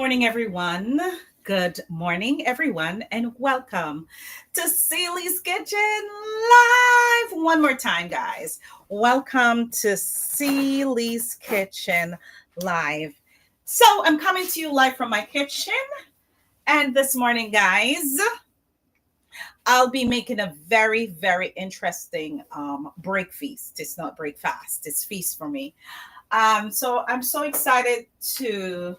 morning, everyone. Good morning, everyone, and welcome to Celie's Kitchen Live. One more time, guys. Welcome to Celie's Kitchen Live. So, I'm coming to you live from my kitchen, and this morning, guys, I'll be making a very, very interesting break feast. It's not break fast, it's feast for me. So, I'm so excited to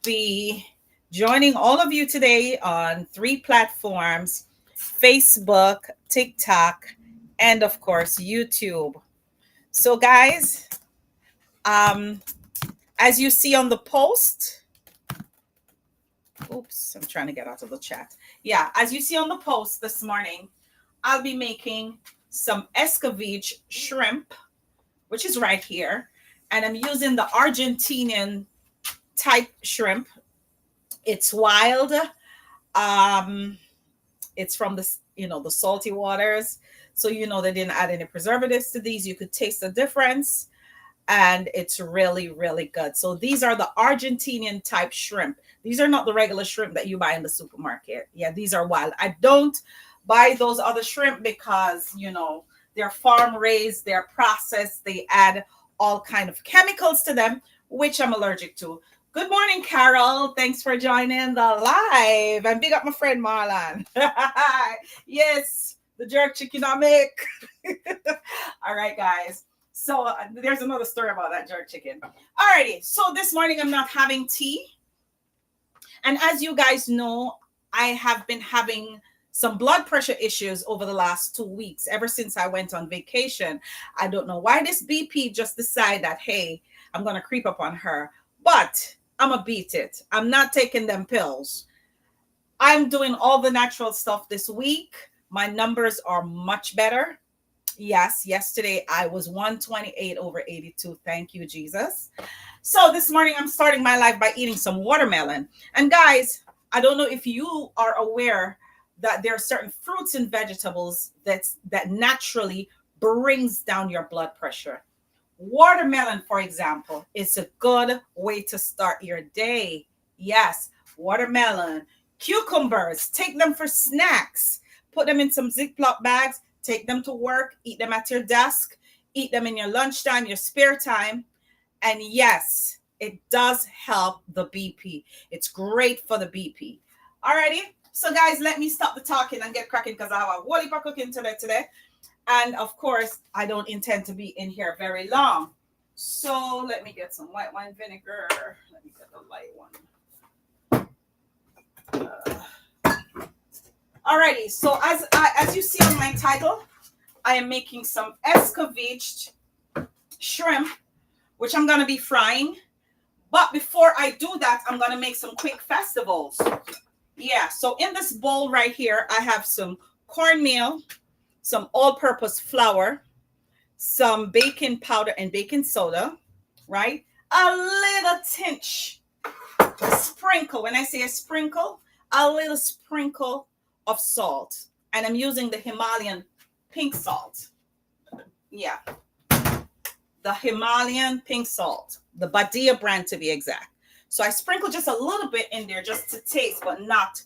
be joining all of you today on three platforms: Facebook, TikTok, and of course, YouTube. So, guys, um, as you see on the post, oops, I'm trying to get out of the chat. Yeah, as you see on the post this morning, I'll be making some Escovitch shrimp, which is right here. And I'm using the Argentinian type shrimp. It's wild. Um, it's from the salty waters. So they didn't add any preservatives to these. You could taste the difference. And it's really, really good. So these are the Argentinian type shrimp. These are not the regular shrimp that you buy in the supermarket. Yeah, these are wild. I don't buy those other shrimp because, they're farm raised, they're processed, they add all kind of chemicals to them, which I'm allergic to. Good morning, Carol. Thanks for joining the live. And big up my friend Marlon. Yes, the jerk chicken I make. All right, guys. So there's another story about that jerk chicken. Alrighty. So this morning I'm not having tea. And as you guys know, I have been having some blood pressure issues over the last 2 weeks, ever since I went on vacation. I don't know why this BP just decided that, hey, I'm going to creep up on her. But I'm going to beat it. I'm not taking them pills. I'm doing all the natural stuff this week. My numbers are much better. Yes, yesterday I was 128 over 82. Thank you, Jesus. So this morning I'm starting my life by eating some watermelon. And guys, I don't know if you are aware that there are certain fruits and vegetables that naturally brings down your blood pressure. Watermelon, for example, is a good way to start your day. Yes, watermelon, cucumbers, take them for snacks. Put them in some Ziploc bags, take them to work, eat them at your desk, eat them in your lunchtime, your spare time. And yes, it does help the BP. It's great for the BP. Alrighty. So guys, let me stop the talking and get cracking because I have a whole heap of cooking today. And of course, I don't intend to be in here very long. So let me get some white wine vinegar. Let me get the light one. Alrighty, so as you see on my title, I am making some Escovitch shrimp, which I'm going to be frying. But before I do that, I'm going to make some quick festivals. Yeah, so in this bowl right here, I have some cornmeal, some all-purpose flour, some baking powder and baking soda, right? A little tinge, a sprinkle. When I say a sprinkle, a little sprinkle of salt. And I'm using the Himalayan pink salt. Yeah. The Himalayan pink salt. The Badia brand to be exact. So I sprinkle just a little bit in there just to taste, but not,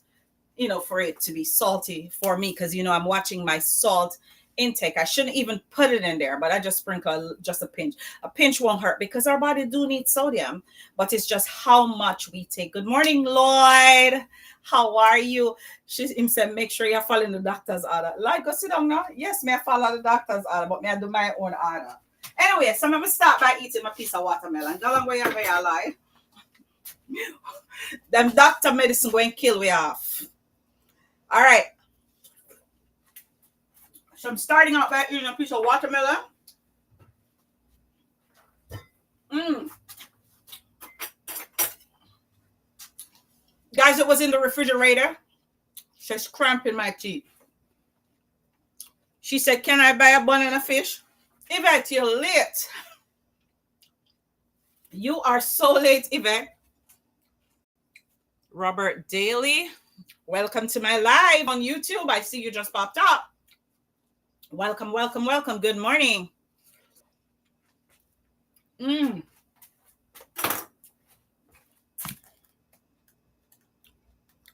for it to be salty for me. Because, I'm watching my salt intake. I shouldn't even put it in there, but I just sprinkle just a pinch. A pinch won't hurt because our body do need sodium, but it's just how much we take. Good morning, Lloyd. How are you? Him said, make sure you're following the doctor's order. Lloyd, go sit down now. Yes, may I follow the doctor's order, but may I do my own order. Anyway, so I'm going to start by eating my piece of watermelon. Go along where you're alive. Them doctor medicine going to kill we off. All right. So I'm starting out by eating a piece of watermelon. Guys, it was in the refrigerator. She's cramping my teeth. She said, can I buy a banana fish? Yvette, you're late. You are so late, Yvette. Robert Daly, welcome to my live on YouTube. I see you just popped up. Welcome, welcome, welcome. Good morning.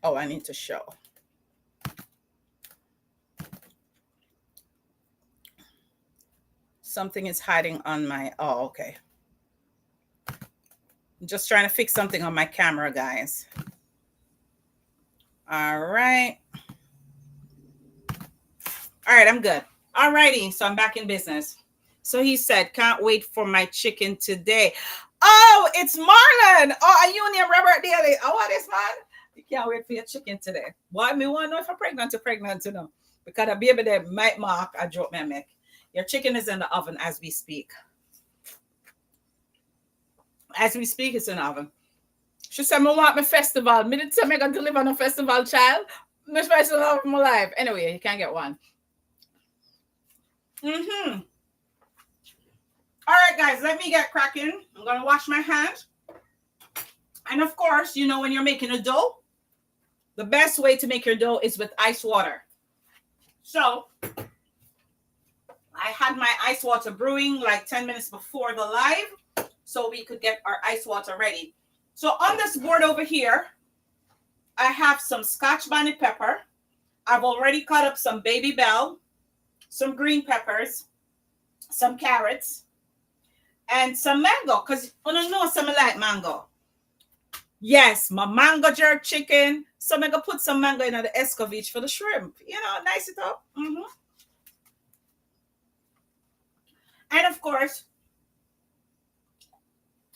Oh, I need to show. Something is hiding on my, oh, okay. I'm just trying to fix something on my camera, guys. All right. All right, I'm good. All righty, so I'm back in business. So he said, can't wait for my chicken today. Oh, it's Marlon. Oh, are you and Robert Daly? Oh, what is, man? You can't wait for your chicken today. Why me want to know if I'm pregnant or pregnant to know? Because a baby there might mark a joke me make. Your chicken is in the oven as we speak. As we speak, it's in the oven. She said, I want my festival. Me didn't say I'm going to live on a festival, child. My festival of my life. Anyway, you can't get one. Mm-hmm. All right, guys, let me get cracking. I'm going to wash my hands. And of course, you know, when you're making a dough, the best way to make your dough is with ice water. So I had my ice water brewing like 10 minutes before the live so we could get our ice water ready. So on this board over here, I have some Scotch bonnet pepper. I've already cut up some baby bell, some green peppers, some carrots, and some mango, because I don't know some like mango. Yes, my mango jerk chicken. So I'm going to put some mango in the Escovitch for the shrimp. You know, nice it up. Mm-hmm. And of course,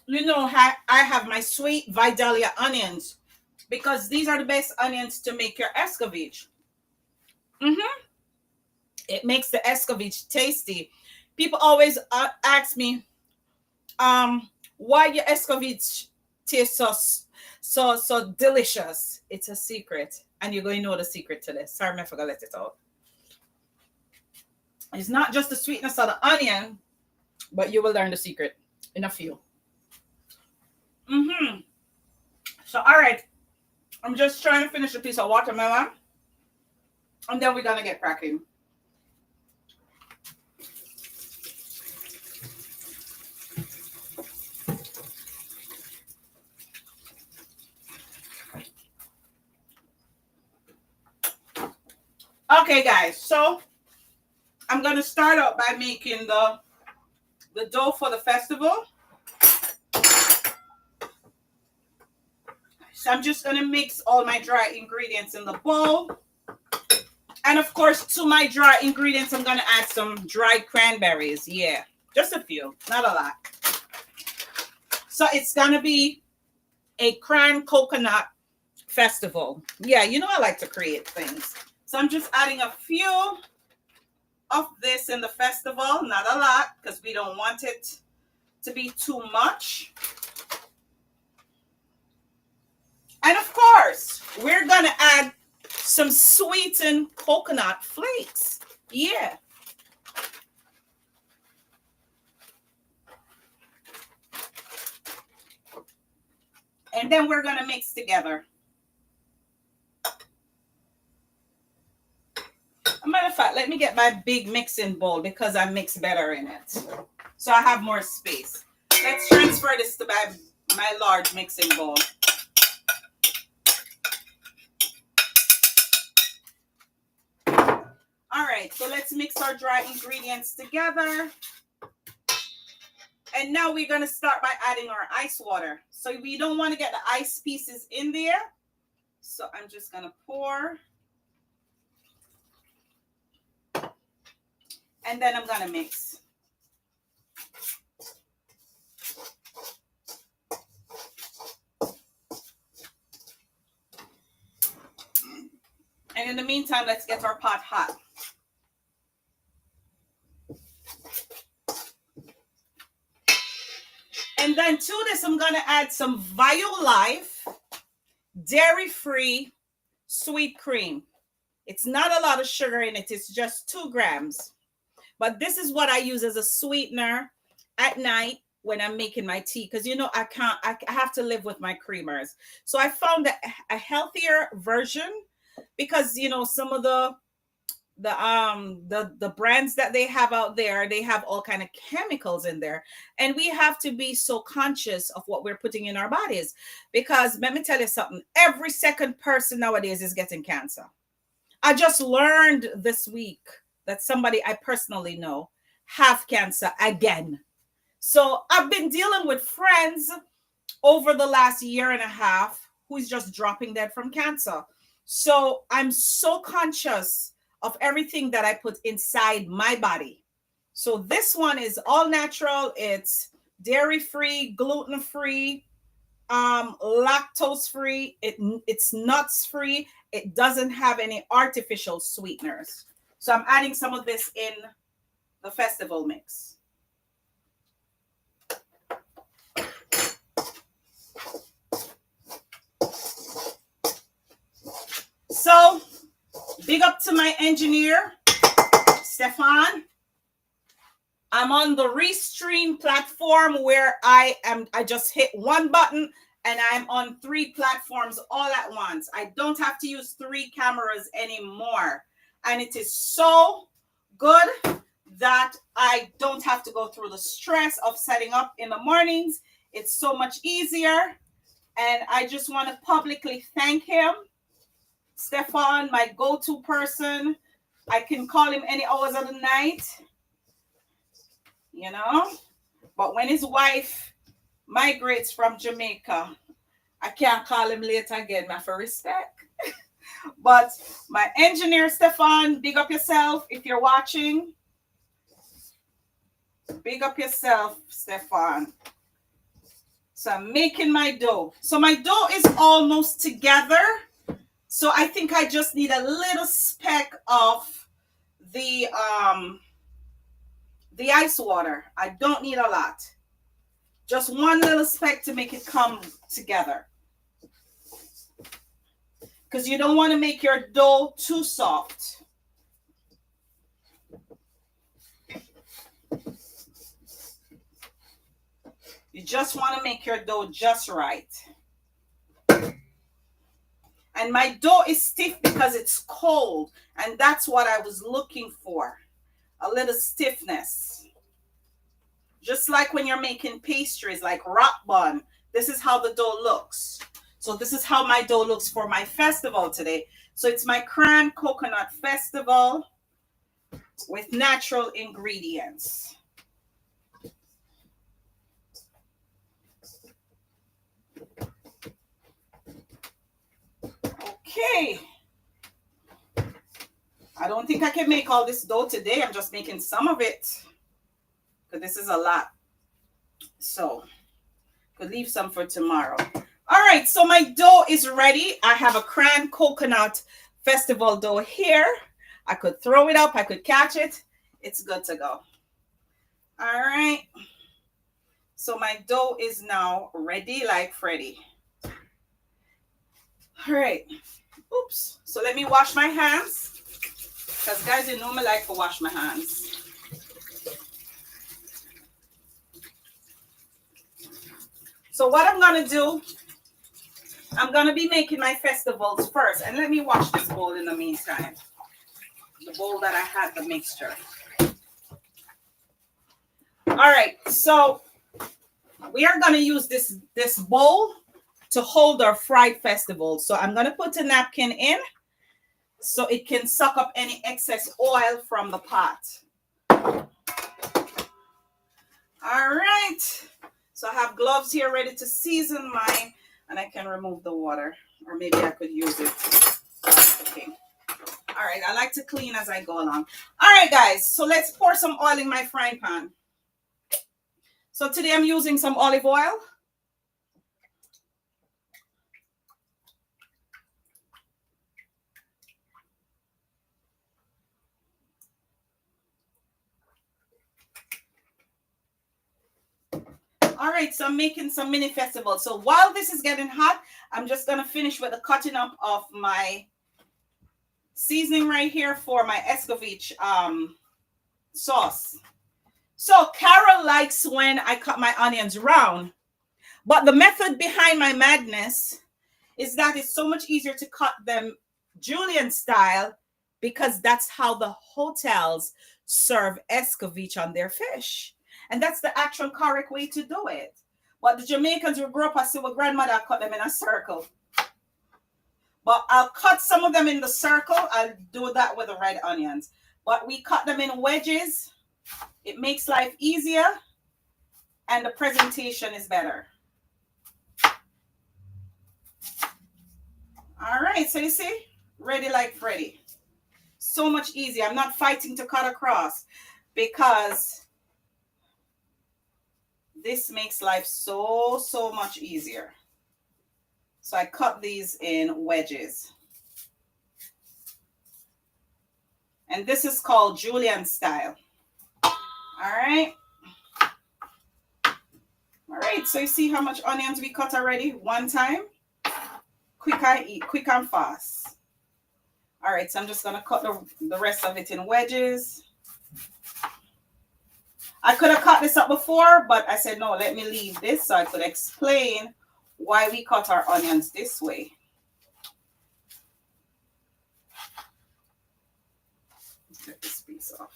you know, I have my sweet Vidalia onions because these are the best onions to make your Escovitch. Mm-hmm. It makes the Escovitch tasty. People always ask me, why your Escovitch tastes so delicious. It's a secret, and you're going to know the secret to this. Sorry, I forgot to let it out. It's not just the sweetness of the onion, but you will learn the secret in a few. Mm-hmm. So, all right. I'm just trying to finish a piece of watermelon, and then we're gonna get cracking. Okay, guys, so I'm going to start out by making the dough for the festival. So I'm just going to mix all my dry ingredients in the bowl. And of course, to my dry ingredients, I'm going to add some dried cranberries. Yeah, just a few, not a lot. So it's going to be a Cran coconut festival. Yeah, you know I like to create things. So I'm just adding a few of this in the festival, not a lot, because we don't want it to be too much. And of course, we're going to add some sweetened coconut flakes. Yeah. And then we're going to mix together. As a matter of fact, let me get my big mixing bowl because I mix better in it. So I have more space. Let's transfer this to my large mixing bowl. All right, so let's mix our dry ingredients together. And now we're going to start by adding our ice water. So we don't want to get the ice pieces in there. So I'm just going to pour. And then I'm going to mix. And in the meantime, let's get our pot hot. And then to this, I'm going to add some Violife dairy-free sweet cream. It's not a lot of sugar in it. It's just 2 grams. But this is what I use as a sweetener at night when I'm making my tea. Because, you know, I have to live with my creamers. So I found a healthier version because, you know, some of the the brands that they have out there, they have all kind of chemicals in there, and we have to be so conscious of what we're putting in our bodies, because let me tell you something, every second person nowadays is getting cancer. I just learned this week that somebody I personally know have cancer again. So I've been dealing with friends over the last year and a half who is just dropping dead from cancer. So I'm so conscious of everything that I put inside my body. So this one is all natural. It's dairy free, gluten free, lactose free. It's nuts free. It doesn't have any artificial sweeteners. So I'm adding some of this in the festival mix. So big up to my engineer, Stefan. I'm on the Restream platform where I just hit one button and I'm on 3 platforms all at once. I don't have to use 3 cameras anymore. And it is so good that I don't have to go through the stress of setting up in the mornings. It's so much easier. And I just want to publicly thank him. Stefan, my go-to person. I can call him any hours of the night, you know. But when his wife migrates from Jamaica, I can't call him late again, for respect. But my engineer, Stefan, big up yourself if you're watching. Big up yourself, Stefan. So I'm making my dough. So my dough is almost together. So I think I just need a little speck of the ice water. I don't need a lot. Just one little speck to make it come together. Because you don't want to make your dough too soft. You just want to make your dough just right. And my dough is stiff because it's cold. And that's what I was looking for. A little stiffness. Just like when you're making pastries like rock bun. This is how the dough looks. So this is how my dough looks for my festival today. So it's my Cran Coconut Festival with natural ingredients. Okay. I don't think I can make all this dough today. I'm just making some of it. Because this is a lot. So, could leave some for tomorrow. All right, so my dough is ready. I have a Cran Coconut Festival dough here. I could throw it up. I could catch it. It's good to go. All right. So my dough is now ready like Freddy. All right. Oops. So let me wash my hands. Because guys, you know me like to wash my hands. So what I'm going to do, I'm going to be making my festivals first. And let me wash this bowl in the meantime. The bowl that I had the mixture. All right. So we are going to use this bowl to hold our fried festival. So I'm going to put a napkin in so it can suck up any excess oil from the pot. All right. So I have gloves here ready to season mine, and I can remove the water, or maybe I could use it. Okay. All right. I like to clean as I go along. All right, guys. So let's pour some oil in my frying pan. So today I'm using some olive oil. All right, so I'm making some mini festivals. So while this is getting hot, I'm just going to finish with the cutting up of my seasoning right here for my Escovitch sauce. So Carol likes when I cut my onions round, but the method behind my madness is that it's so much easier to cut them julienne style because that's how the hotels serve Escovitch on their fish. And that's the actual correct way to do it. But the Jamaicans who grew up, I see what grandmother cut them in a circle. But I'll cut some of them in the circle. I'll do that with the red onions. But we cut them in wedges. It makes life easier and the presentation is better. All right, so you see, ready like Freddy. So much easier. I'm not fighting to cut across because this makes life so much easier. So I cut these in wedges. And this is called Julian style. All right. All right, so you see how much onions we cut already? One time. Quick and eat, quick and fast. All right, so I'm just gonna cut the rest of it in wedges. I could have cut this up before, but I said, no, let me leave this so I could explain why we cut our onions this way. Take this piece off.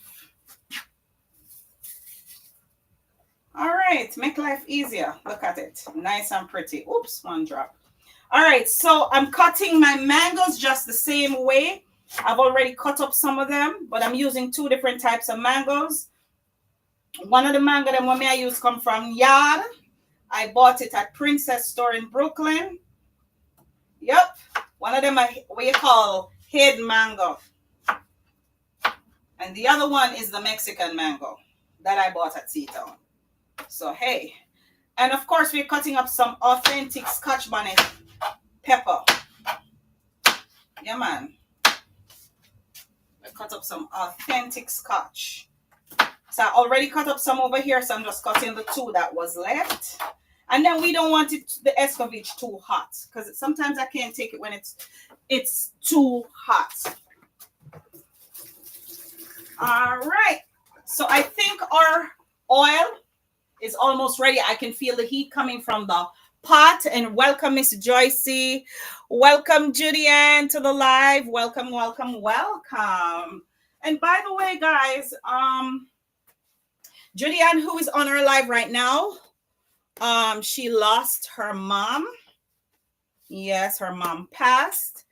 All right, make life easier. Look at it, nice and pretty. Oops, one drop. All right, so I'm cutting my mangoes just the same way. I've already cut up some of them, but I'm using two different types of mangoes. One of the mango that I use come from Yard. I bought it at Princess Store in Brooklyn. Yep, one of them we call head mango. And the other one is the Mexican mango that I bought at Seatown. So, hey. And of course, we're cutting up some authentic Scotch bonnet pepper. Yeah, man. I cut up some authentic Scotch. So I already cut up some over here, so I'm just cutting the two that was left. And then we don't want it, the Escovitch, too hot, because sometimes I can't take it when it's too hot. All right. So I think our oil is almost ready. I can feel the heat coming from the pot. And welcome, Miss Joycey. Welcome, Judy Ann, to the live. Welcome, welcome, welcome. And by the way, guys, Judy Ann, who is on our live right now, she lost her mom. Yes, her mom passed.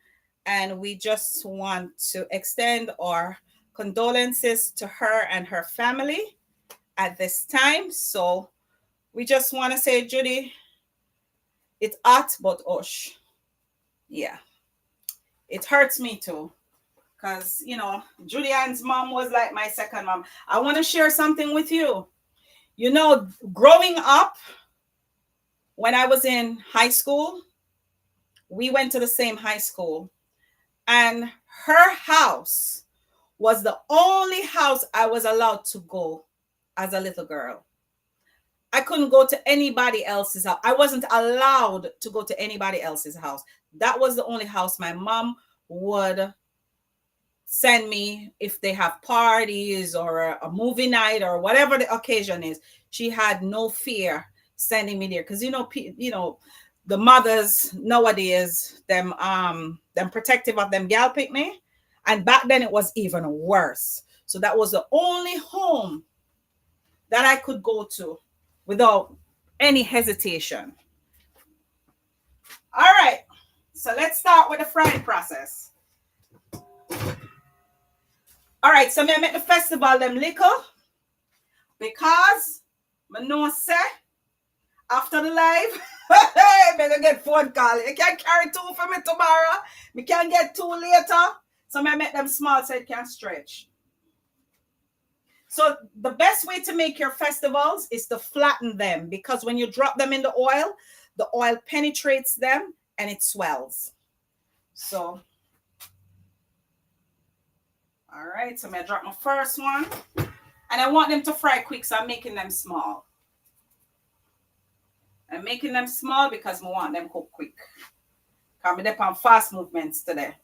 And we just want to extend our condolences to her and her family at this time. So we just want to say, Judy, it's hot, but osh. Yeah. It hurts me too. Because, you know, Julian's mom was like my second mom. I want to share something with you. You know, growing up, when I was in high school, we went to the same high school. And her house was the only house I was allowed to go as a little girl. I couldn't go to anybody else's house. I wasn't allowed to go to anybody else's house. That was the only house my mom would send me if they have parties or a movie night or whatever the occasion is. She had no fear sending me there because you know the mothers nowadays them protective of them gal pick me, and back then it was even worse. So that was the only home that I could go to without any hesitation. All right, so let's start with the frying process. All right, so I make the festival them liquor because I know say after the live, I better get phone call. You can't carry two for me tomorrow. We can't get two later. So I make them small so it can stretch. So the best way to make your festivals is to flatten them, because when you drop them in the oil penetrates them and it swells. So, all right, so I'm going to drop my first one. And I want them to fry quick, so I'm making them small. I'm making them small because I want them cook quick. I'm on fast movements today.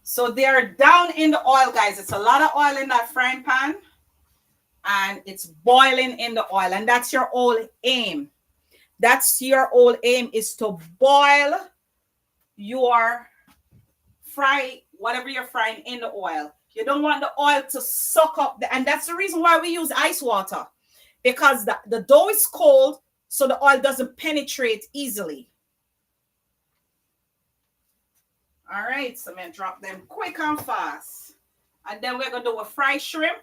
So they're down in the oil, guys. It's a lot of oil in that frying pan. And it's boiling in the oil. And that's your whole aim. That's your whole aim, is to boil your fry, whatever you're frying, in the oil. You don't want the oil to suck up and that's the reason why we use ice water, because the dough is cold, so the oil doesn't penetrate easily. All right, so I'm gonna drop them quick and fast, and then we're gonna do a fried shrimp.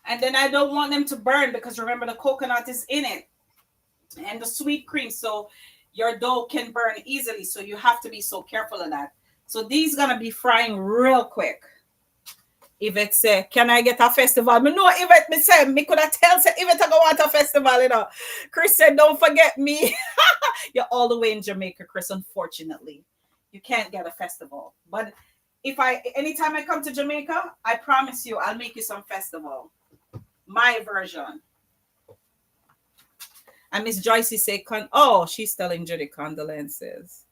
And then I don't want them to burn, because remember the coconut is in it and the sweet cream, so your dough can burn easily, so you have to be so careful of that. So these gonna be frying real quick. Yvette say, can I get a festival? Me know Yvette, me say, me could have tell say Yvette I go want a festival, you know. Chris said, don't forget me. You're all the way in Jamaica, Chris, unfortunately. You can't get a festival. But anytime I come to Jamaica, I promise you, I'll make you some festival. My version. And Miss Joycey say, oh, she's telling Judy condolences.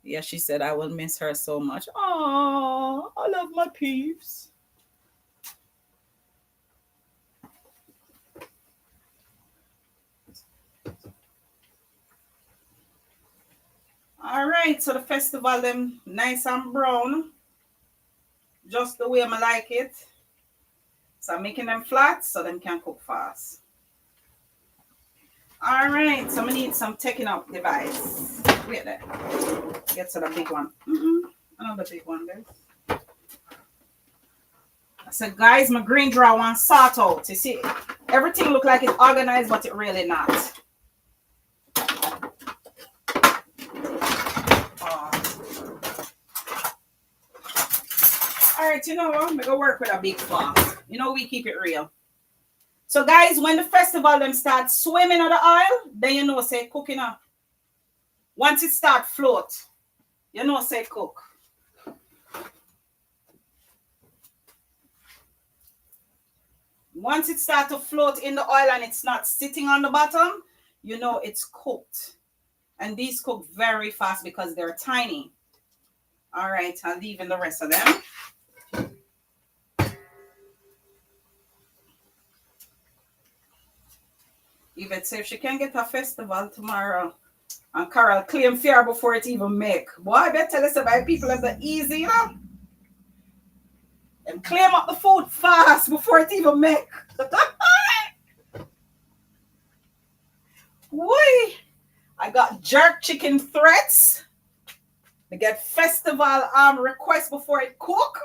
Yeah, she said, I will miss her so much. Oh, I love my peeps. All right, so the festival, them nice and brown. Just the way I like it. So I'm making them flat so them can cook fast. All right, so I'm gonna need some taking up device. Wait there. Get to the big one. Another big one, guys. I said, guys, my green drawer want sort out. You see, everything look like it's organized, but it really not. All right, you know what? I'm gonna work with a big flask. You know, we keep it real. So guys, when the festival them start swimming on the oil, then you know say cooking up. Once it start float, you know say cook. Once it start to float in the oil and it's not sitting on the bottom, you know it's cooked. And these cook very fast because they're tiny. All right, I'll leave in the rest of them. Yvette said if she can get a festival tomorrow, and Carol claim fear before it even make. Boy, I better tell us about people as the easy, you know? And claim up the food fast before it even make. Why? I got jerk chicken threats. I get festival requests before it cook.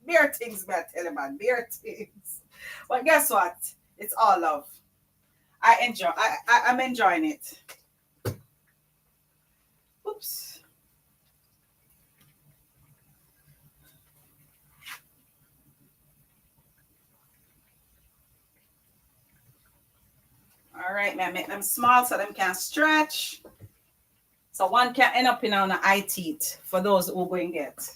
Bare things, man, tell you, man. Bare things. But guess what? It's all love. I'm enjoying it. Oops. All right, man, make them small so them can stretch. So one can end up in on an eye teeth for those who go and get.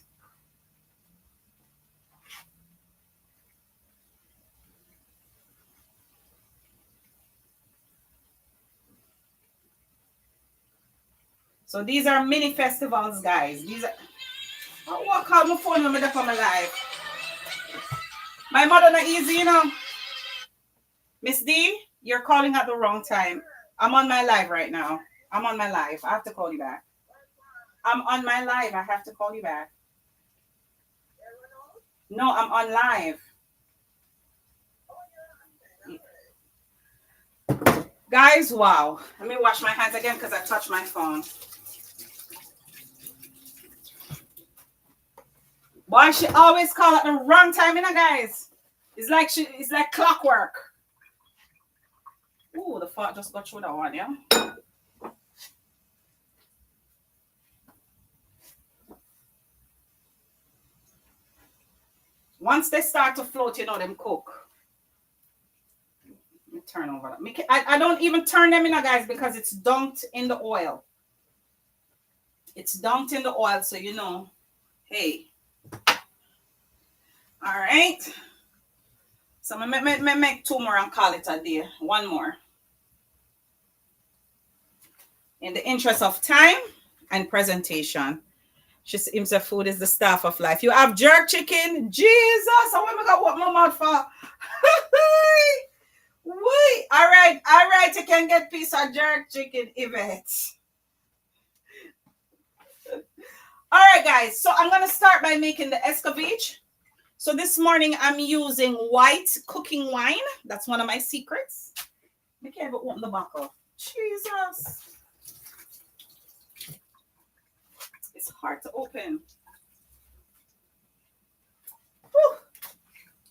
So these are mini festivals, guys. These are. Oh, what call my phone when I'm on my live? My mother not easy, you know. Miss D, you're calling at the wrong time. I'm on my live right now. I'm on my live. I have to call you back. I'm on my live. I have to call you back. No, I'm on live. Guys, wow. Let me wash my hands again because I touched my phone. Boy, she always call at the wrong time, you know, guys. It's like clockwork. Ooh, the fart just got through that one, yeah? Once they start to float, you know them cook. Let me turn over that. I don't even turn them in, guys, because it's dunked in the oil. It's dunked in the oil, so you know, hey. All right. So I'm going to make two more and call it a day. One more. In the interest of time and presentation. She himself food is the staff of life. You have jerk chicken. Jesus, I want to go what my mouth for. Wait. All right. You can get piece of jerk chicken, Yvette. All right, guys. So I'm gonna start by making the Escovitch. So this morning I'm using white cooking wine. That's one of my secrets. I can't even open the bottle. Jesus. It's hard to open. Whew.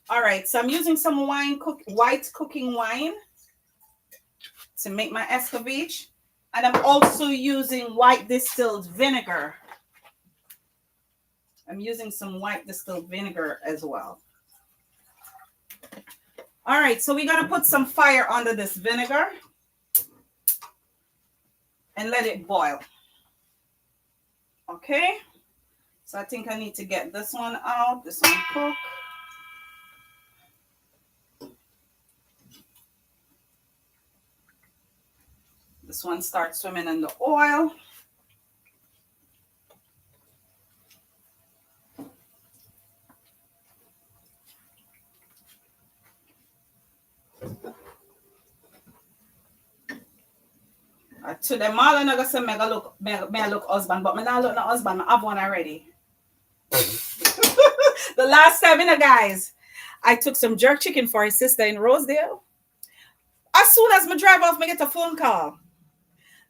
All right, so I'm using some white cooking wine to make my Escovitch. And I'm also using white distilled vinegar. I'm using some white distilled vinegar as well. All right, so we're going to put some fire under this vinegar and let it boil. Okay, so I think I need to get this one out, this one cook. This one starts swimming in the oil. To them all, I'm gonna say me look husband, but me not look no husband. I have one already. The last time, guys, I took some jerk chicken for his sister in Rosedale. As soon as me drive off, me get a phone call.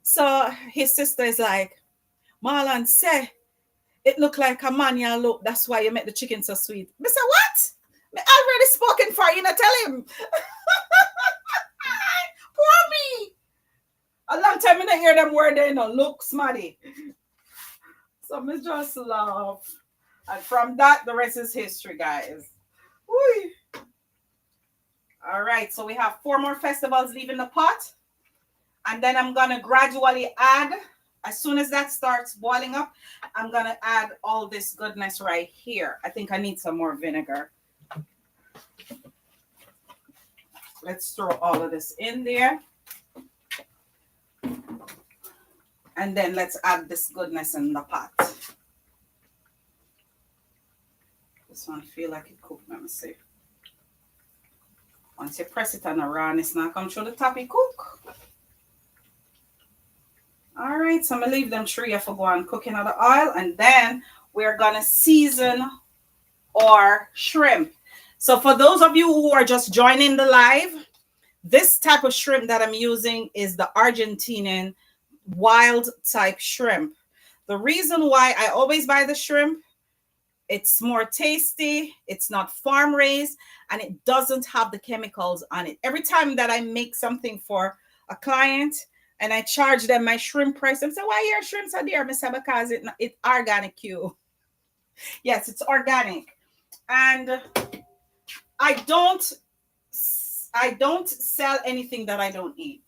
So his sister is like, Marlon, say, it look like a man you look. That's why you make the chicken so sweet. Me say, what? Me already spoken for you, not tell him. Poor me. A long time I didn't hear them word they look smarty. So me just laugh. And from that, the rest is history, guys. Whee. All right, so we have 4 more festivals leaving the pot. And then I'm going to gradually add, as soon as that starts boiling up, I'm going to add all this goodness right here. I think I need some more vinegar. Let's throw all of this in there. And then let's add this goodness in the pot. This one feel like it cooked, let me see. Once you press it on a raw, it's not come through the top, it cook. All right, so I'm gonna leave them 3 for go and cook in the oil, and then we're gonna season our shrimp. So for those of you who are just joining the live, this type of shrimp that I'm using is the Argentinian wild type shrimp. The reason why I always buy the shrimp, it's more tasty, it's not farm raised, and it doesn't have the chemicals on it. Every time that I make something for a client and I charge them my shrimp price, they say, why your shrimps are there? I say, because it's organic, you. Yes, it's organic. And I don't sell anything that I don't eat.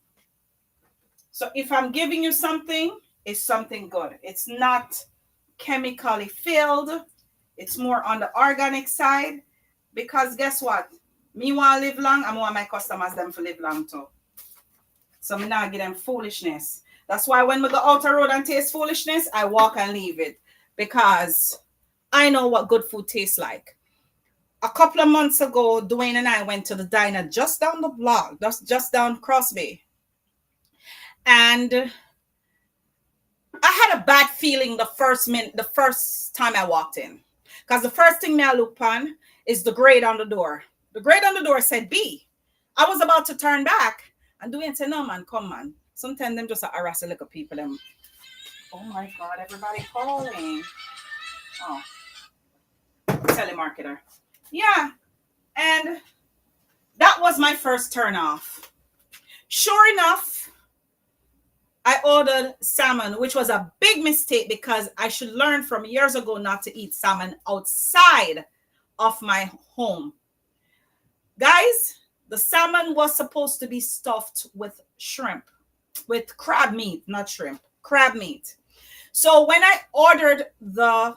So if I'm giving you something, it's something good. It's not chemically filled. It's more on the organic side. Because guess what? Me want to live long, I want my customers them to live long too. So I'm not give them foolishness. That's why when we go out the road and taste foolishness, I walk and leave it. Because I know what good food tastes like. A couple of months ago, Dwayne and I went to the diner just down the block, just down Crosby. And I had a bad feeling the first time I walked in. Because the first thing I looked on is the grade on the door. The grade on the door said B. I was about to turn back. And Dwayne said, no, man, come, man. Sometimes them just harass a little people. Them. Oh, my God, everybody calling. Oh. Telemarketer. Yeah. And that was my first turn off. Sure enough, I ordered salmon, which was a big mistake because I should learn from years ago not to eat salmon outside of my home. Guys, the salmon was supposed to be stuffed with shrimp, with crab meat, not shrimp, crab meat. So when I ordered the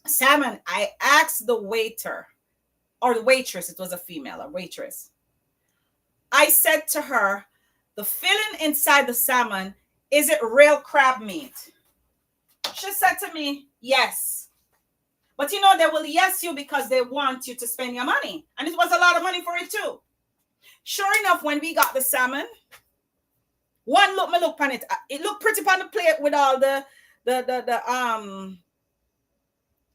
salmon, I asked the waiter or the waitress, it was a female, a waitress. I said to her, the filling inside the salmon, is it real crab meat? She said to me, yes. But you know, they will yes you because they want you to spend your money. And it was a lot of money for it too. Sure enough, when we got the salmon, one look, me look on it. It looked pretty on the plate with all the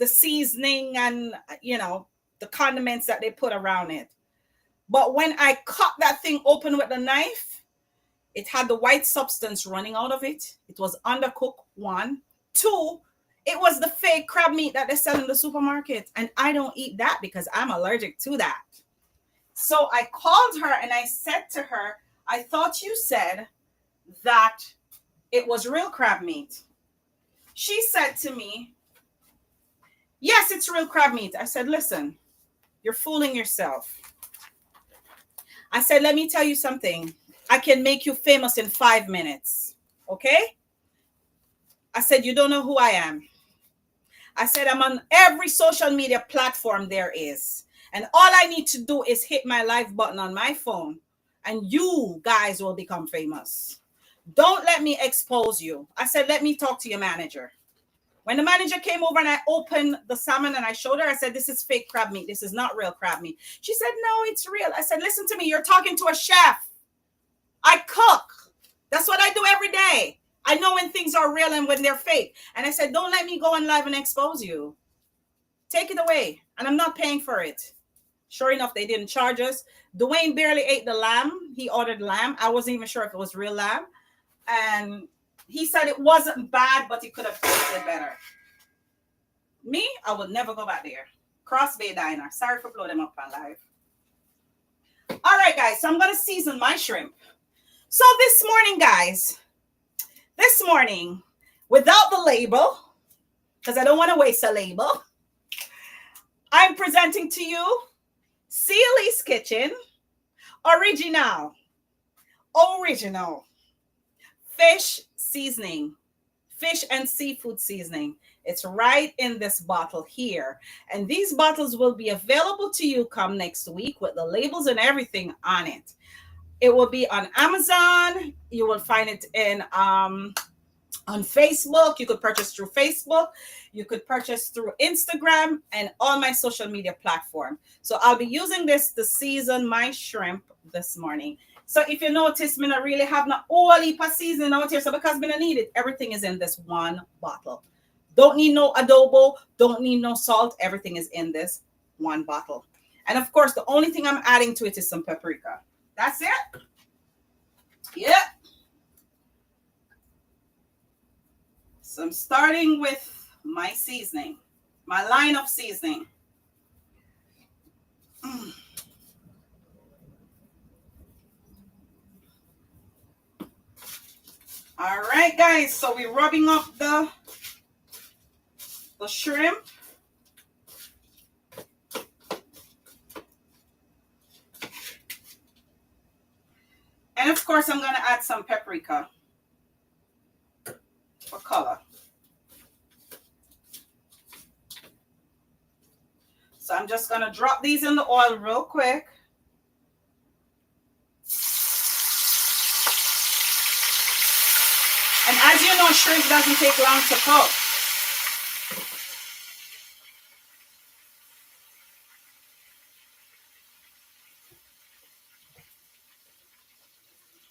seasoning and the condiments that they put around it. But when I cut that thing open with the knife, it had the white substance running out of it. It was undercooked, one. Two, it was the fake crab meat that they sell in the supermarket. And I don't eat that because I'm allergic to that. So I called her and I said to her, I thought you said that it was real crab meat. She said to me, yes, it's real crab meat. I said, listen, you're fooling yourself. I said, let me tell you something. I can make you famous in 5 minutes. Okay? I said, you don't know who I am. I said, I'm on every social media platform there is. And all I need to do is hit my live button on my phone. And you guys will become famous. Don't let me expose you. I said, let me talk to your manager. When the manager came over and I opened the salmon and I showed her, I said, this is fake crab meat. This is not real crab meat. She said, no, it's real. I said, listen to me. You're talking to a chef. I cook. That's what I do every day. I know when things are real and when they're fake. And I said, don't let me go on live and expose you. Take it away. And I'm not paying for it. Sure enough, they didn't charge us. Dwayne barely ate the lamb. He ordered lamb. I wasn't even sure if it was real lamb. And he said it wasn't bad, but it could have tasted better. Me, I would never go back there. Cross Bay Diner. Sorry for blowing them up on live. All right, guys. So I'm going to season my shrimp. So this morning, guys, without the label, because I don't want to waste a label, I'm presenting to you Sealy's Kitchen Original fish seasoning, fish and seafood seasoning. It's right in this bottle here. And these bottles will be available to you come next week with the labels and everything on it. It will be on Amazon. You will find it on Facebook. You could purchase through Facebook. You could purchase through Instagram and all my social media platform. So I'll be using this to season my shrimp this morning. So if you notice, me not really have no whole heap of seasoning out here. So because me not need it, everything is in this one bottle. Don't need no adobo. Don't need no salt. Everything is in this one bottle. And of course, the only thing I'm adding to it is some paprika. That's it. Yep. So I'm starting with my seasoning, my line of seasoning. All right, guys. So we're rubbing up the shrimp. And of course, I'm going to add some paprika for color. So I'm just going to drop these in the oil real quick. And as you know, shrimp doesn't take long to cook.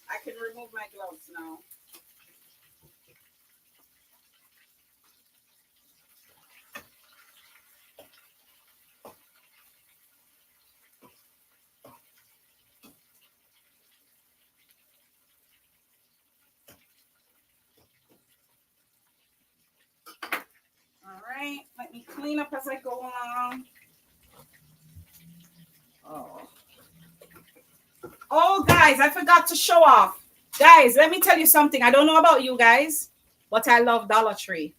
I can remove my gloves now. All right, let me clean up as I go along. Oh, guys, I forgot to show off. Guys, let me tell you something. I don't know about you guys, but I love Dollar Tree.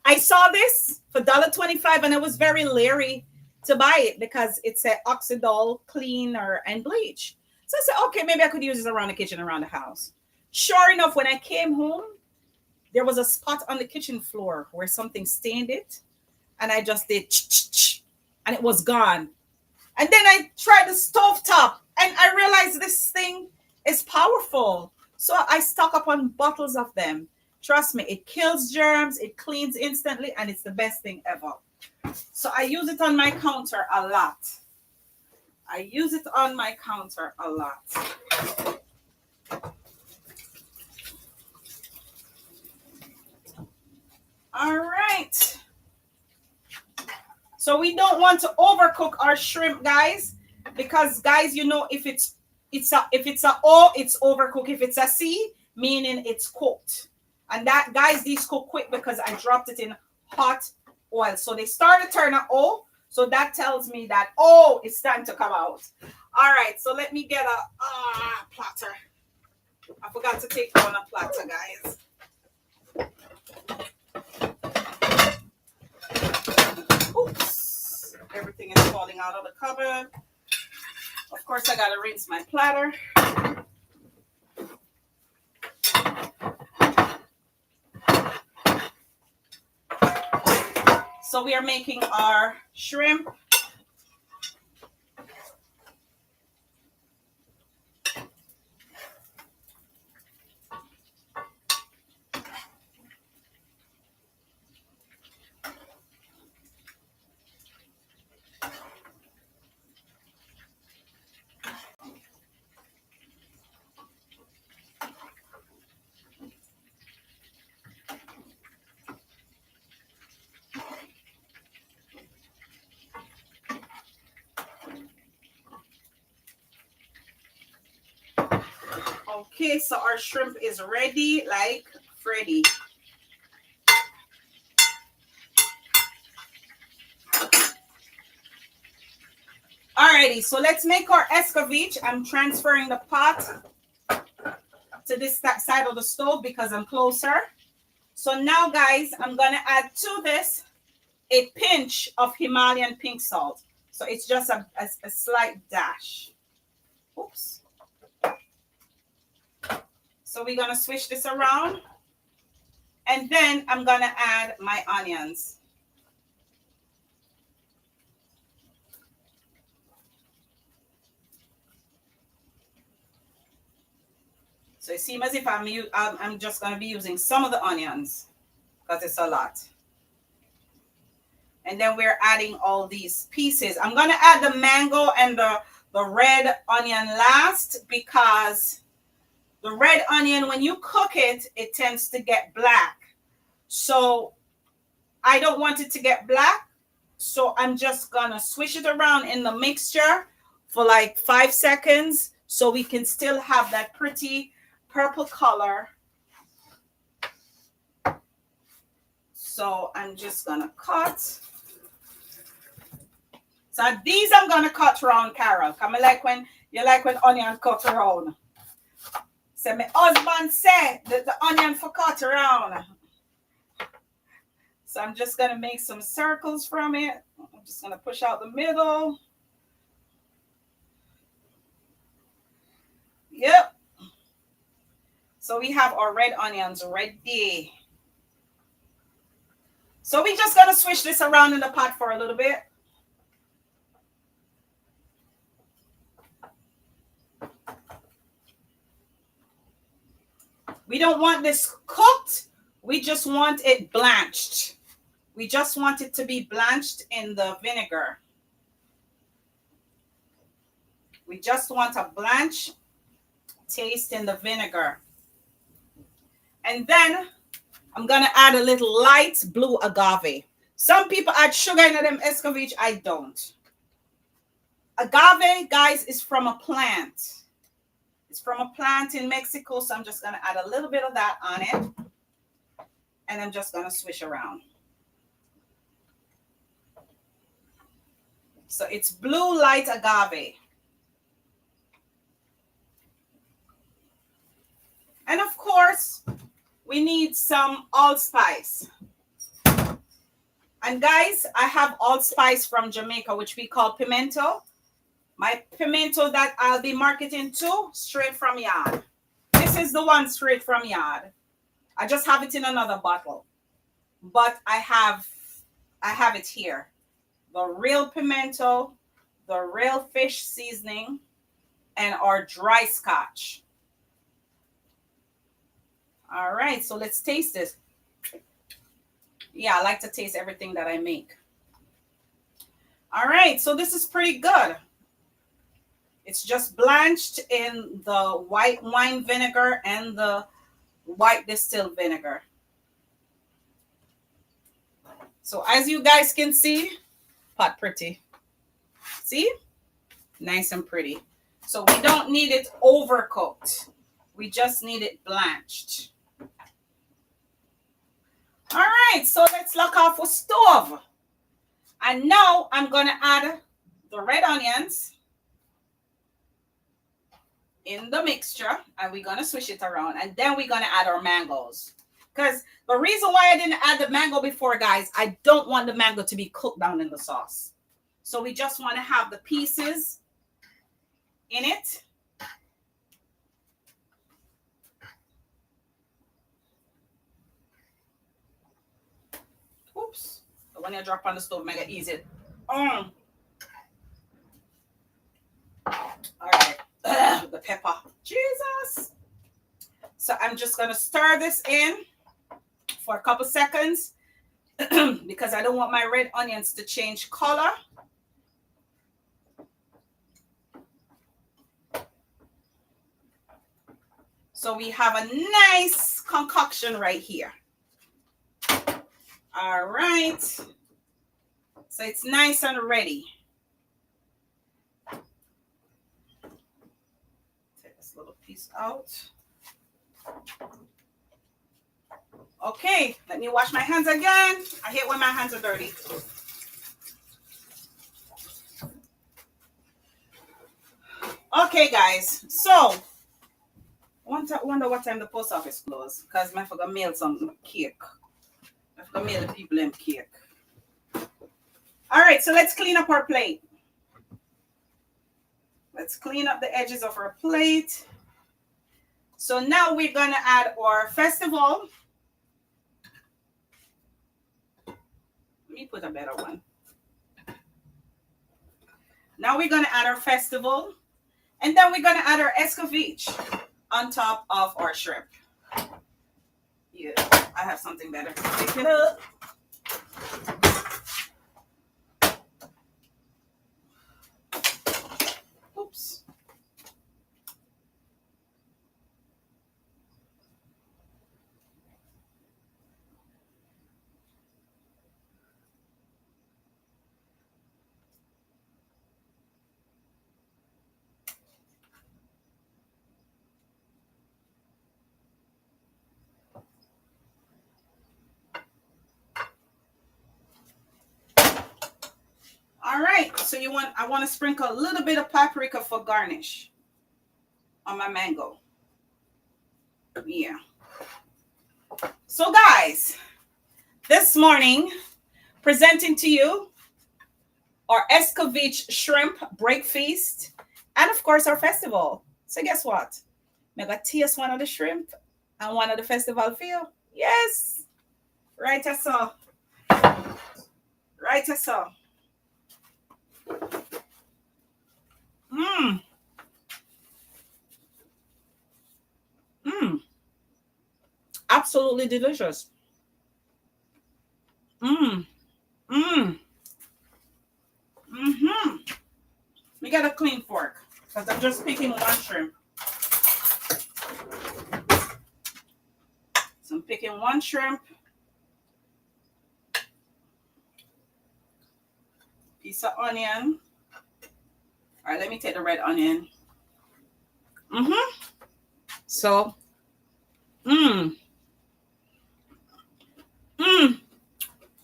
I saw this for $1.25 and I was very leery to buy it because it said Oxidol, cleaner, and bleach. So I said, okay, maybe I could use this around the kitchen, around the house. Sure enough, when I came home, there was a spot on the kitchen floor where something stained it, and I just did and it was gone. And then I tried the stove top, and I realized this thing is powerful. So I stock up on bottles of them. Trust me, it kills germs, it cleans instantly, and it's the best thing ever. So I use it on my counter a lot. I use it on my counter a lot. All right. So we don't want to overcook our shrimp, guys, because guys, you know, if it's a O, it's overcooked. If it's a C, meaning it's cooked. And that, guys, these cook quick because I dropped it in hot oil. So they start to turn a O. So that tells me that, oh, it's time to come out. All right, so let me get a platter. I forgot to take down a platter, guys. Oops, everything is falling out of the cupboard. Of course, I got to rinse my platter. So we are making our shrimp. Okay, so our shrimp is ready like Freddy. Alrighty, so let's make our escovitch. I'm transferring the pot to this side of the stove because I'm closer. So now, guys, I'm going to add to this a pinch of Himalayan pink salt. So it's just a slight dash. Oops. So we're going to switch this around. And then I'm going to add my onions. So it seems as if I'm just going to be using some of the onions because it's a lot. And then we're adding all these pieces. I'm going to add the mango and the red onion last because the red onion, when you cook it, it tends to get black. So I don't want it to get black. So I'm just going to swish it around in the mixture for like 5 seconds so we can still have that pretty purple color. So I'm just going to cut. So these I'm going to cut round, Carol. I like when onion cut round. So my husband said that the onion for cut around. So I'm just going to make some circles from it. I'm just going to push out the middle. Yep. So we have our red onions ready. So we're just going to switch this around in the pot for a little bit. We don't want this cooked. We just want it blanched. We just want it to be blanched in the vinegar. We just want a blanch taste in the vinegar. And then I'm going to add a little light blue agave. Some people add sugar in them Escovitch. I don't. Agave, guys, is from a plant. It's from a plant in Mexico. So I'm just going to add a little bit of that on it. And I'm just going to swish around. So it's blue light agave. And of course, we need some allspice. And guys, I have allspice from Jamaica, which we call pimento. My pimento that I'll be marketing to, straight from yard. This is the one straight from yard. I just have it in another bottle, but I have it here. The real pimento, the real fish seasoning, and our dry scotch. All right, so let's taste this. Yeah, I like to taste everything that I make. All right, so this is pretty good. It's just blanched in the white wine vinegar and the white distilled vinegar. So as you guys can see, pot pretty. See? Nice and pretty. So we don't need it overcooked. We just need it blanched. All right, so let's lock off the stove. And now I'm going to add the red onions in the mixture, and we're going to swish it around, and then we're going to add our mangoes. Because the reason why I didn't add the mango before, guys, I don't want the mango to be cooked down in the sauce. So we just want to have the pieces in it. Oops. When you drop on the stove, make it easy. All right. The pepper. Jesus. So I'm just going to stir this in for a couple seconds because I don't want my red onions to change color. So we have a nice concoction right here. All right. So it's nice and ready. Take this little piece out. Okay, let me wash my hands again. I hate when my hands are dirty. Okay, guys. So, I wonder what time the post office closes because I forgot to mail some cake. I forgot to mail the people them cake. All right, so let's clean up our plate. Let's clean up the edges of our plate. So now we're going to add our festival. Let me put a better one. Now we're going to add our festival. And then we're going to add our Escovitch on top of our shrimp. Yeah, I have something better. Pick it up. Oops. All right, so I want to sprinkle a little bit of paprika for garnish on my mango. Yeah. So guys, this morning, presenting to you our Escovitch shrimp breakfast and of course our festival. So guess what? I'm going to taste one of the shrimp and one of the festival for you. Yes. Right I saw. Right I saw. Mmm. Mmm. Absolutely delicious. Mmm. Mmm. Mm-hmm. We got a clean fork because I'm just picking one shrimp. So I'm picking one shrimp. Piece of onion. All right, let me take the red onion. Mm-hmm. So,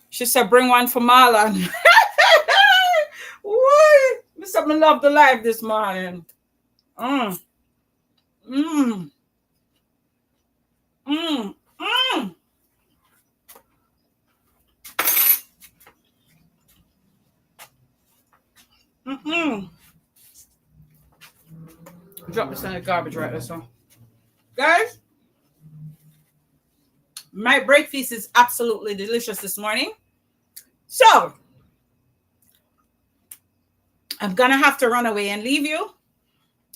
she said, bring one for Marlon. What? Miss Something love the life this morning. Mm. Mm. Mm. Mm. Mm-mm. Drop this in the garbage right there, so. Guys, My breakfast is absolutely delicious this morning. So I'm gonna have to run away and leave you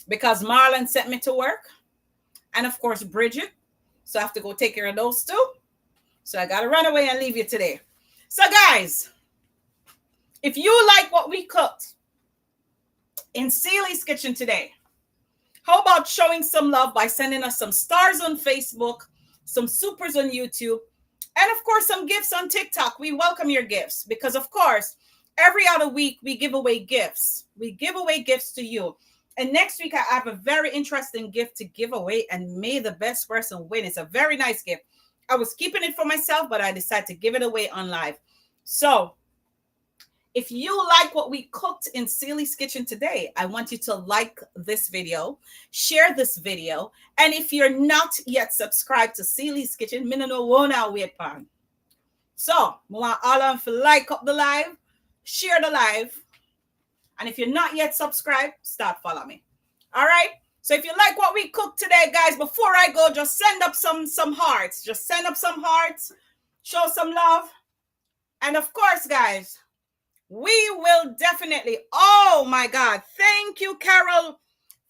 because Marlon sent me to work, and of course Bridget. So I have to go take care of those two. So I gotta run away and leave you today. So guys, if you like what we cooked in Celie's kitchen today, how about showing some love by sending us some stars on Facebook, some supers on YouTube, and of course some gifts on TikTok. We welcome your gifts because of course every other week we give away gifts. We give away gifts to you. And next week I have a very interesting gift to give away, and may the best person win. It's a very nice gift. I was keeping it for myself, but I decided to give it away on live. So if you like what we cooked in Celie's kitchen today, I want you to like this video, share this video, and if you're not yet subscribed to Celie's kitchen, me no know what I wait on. So, I want all of you to like up the live, share the live, and if you're not yet subscribed, start follow me. All right? So if you like what we cooked today, guys, before I go, just send up some hearts. Just send up some hearts, show some love, and of course, guys, we will definitely, oh my God, thank you, Carol.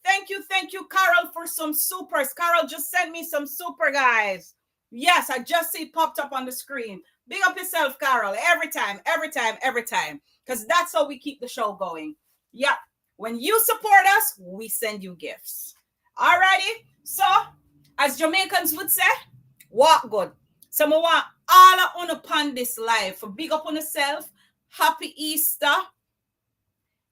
Thank you, Carol, for some supers. Carol just sent me some super, guys. Yes, I just see it popped up on the screen. Big up yourself, Carol, every time, because that's how we keep the show going. Yeah, when you support us, we send you gifts. All righty, so as Jamaicans would say, walk good. So I want all of you upon this live for big up on yourself. Happy Easter.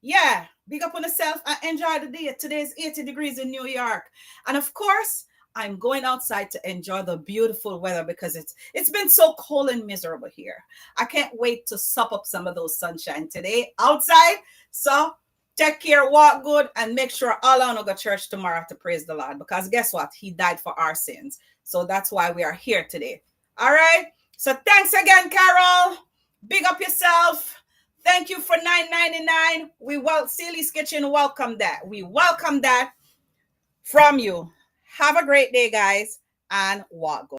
Yeah, big up on yourself and enjoy the day. Today is 80 degrees in New York. And of course, I'm going outside to enjoy the beautiful weather because it's been so cold and miserable here. I can't wait to sup up some of those sunshine today outside. So take care, walk good, and make sure all of you go to church tomorrow to praise the Lord. Because guess what? He died for our sins. So that's why we are here today. All right? So thanks again, Carol. Big up yourself. Thank you for $9.99. We Celie's Kitchen welcome that. We welcome that from you. Have a great day, guys, and walk good.